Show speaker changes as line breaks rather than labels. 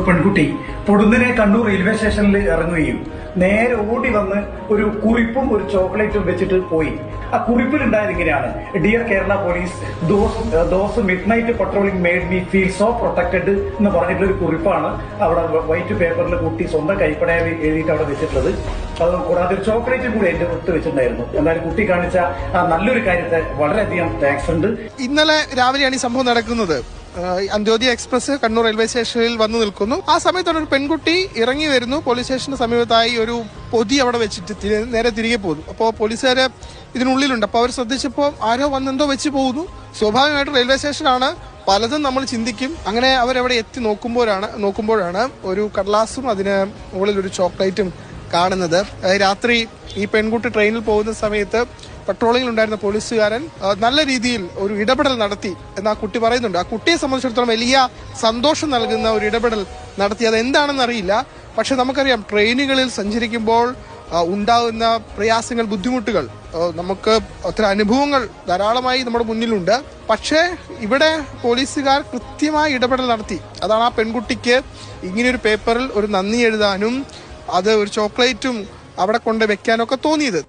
പെൺകുട്ടി പൊടുന്നനെ കണ്ണൂർ റെയിൽവേ സ്റ്റേഷനിൽ ഇറങ്ങുകയും നേരെ ഓടി വന്ന് ഒരു കുറിപ്പും ഒരു ചോക്ലേറ്റും വെച്ചിട്ട് പോയി. ആ കുറിപ്പിലുണ്ടായത് ഇങ്ങനെയാണ്: dear Kerala police, those mid night patrolling made me feel so protected എന്ന് പറഞ്ഞിട്ടുള്ള ഒരു കുറിപ്പാണ് അവിടെ വൈറ്റ് പേപ്പറിൽ കുട്ടി സ്വന്തം കൈപ്പടയാൽ എഴുതിയിട്ട് അവിടെ വെച്ചിട്ടുള്ളത്. അത് കൂടാതെ ഒരു ചോക്ലേറ്റും കൂടി എന്റെ ഒത്ത് വെച്ചിട്ടുണ്ടായിരുന്നു. എന്നാലും കുട്ടി കാണിച്ച ആ നല്ലൊരു കാര്യത്തെ വളരെയധികം താങ്ക്സ് ഉണ്ട്.
ഇന്നലെ രാവിലെയാണ് ഈ സംഭവം നടക്കുന്നത്. അന്ത്യോദയ എക്സ്പ്രസ് കണ്ണൂർ റെയിൽവേ സ്റ്റേഷനിൽ വന്നു നിൽക്കുന്നു. ആ സമയത്താണ് ഒരു പെൺകുട്ടി ഇറങ്ങി വരുന്നു. പോലീസ് സ്റ്റേഷന് സമീപത്തായി ഒരു പൊതി അവിടെ വെച്ചിട്ട് നേരെ തിരികെ പോകുന്നു. അപ്പോൾ പോലീസുകാര് ഇതിനുള്ളിലുണ്ട്. അപ്പോൾ അവർ ശ്രദ്ധിച്ചപ്പോൾ ആരോ വന്നെന്തോ വെച്ച് പോകുന്നു. സ്വാഭാവികമായിട്ടും റെയിൽവേ സ്റ്റേഷനാണ്, പലതും നമ്മൾ ചിന്തിക്കും. അങ്ങനെ അവരവിടെ എത്തി നോക്കുമ്പോഴാണ് ഒരു കടലാസും അതിന് മുകളിൽ ഒരു ചോക്ലേറ്റും കാണുന്നത്. രാത്രി ഈ പെൺകുട്ടി ട്രെയിനിൽ പോകുന്ന സമയത്ത് പട്രോളിംഗിൽ ഉണ്ടായിരുന്ന പോലീസുകാരൻ നല്ല രീതിയിൽ ഒരു ഇടപെടൽ നടത്തി എന്ന് ആ കുട്ടി പറയുന്നുണ്ട്. ആ കുട്ടിയെ സംബന്ധിച്ചിടത്തോളം വലിയ സന്തോഷം നൽകുന്ന ഒരു ഇടപെടൽ നടത്തി. അത് എന്താണെന്ന് അറിയില്ല. പക്ഷെ നമുക്കറിയാം, ട്രെയിനുകളിൽ സഞ്ചരിക്കുമ്പോൾ ഉണ്ടാകുന്ന പ്രയാസങ്ങൾ, ബുദ്ധിമുട്ടുകൾ, നമുക്ക് അത്തരം അനുഭവങ്ങൾ ധാരാളമായി നമ്മുടെ മുന്നിലുണ്ട്. പക്ഷേ ഇവിടെ പോലീസുകാർ കൃത്യമായി ഇടപെടൽ നടത്തി. അതാണ് ആ പെൺകുട്ടിക്ക് ഇങ്ങനെയൊരു പേപ്പറിൽ ഒരു നന്ദി എഴുതാനും അത് ഒരു ചോക്ലേറ്റും അവിടെ കൊണ്ട് വെക്കാനൊക്കെ തോന്നിയത്.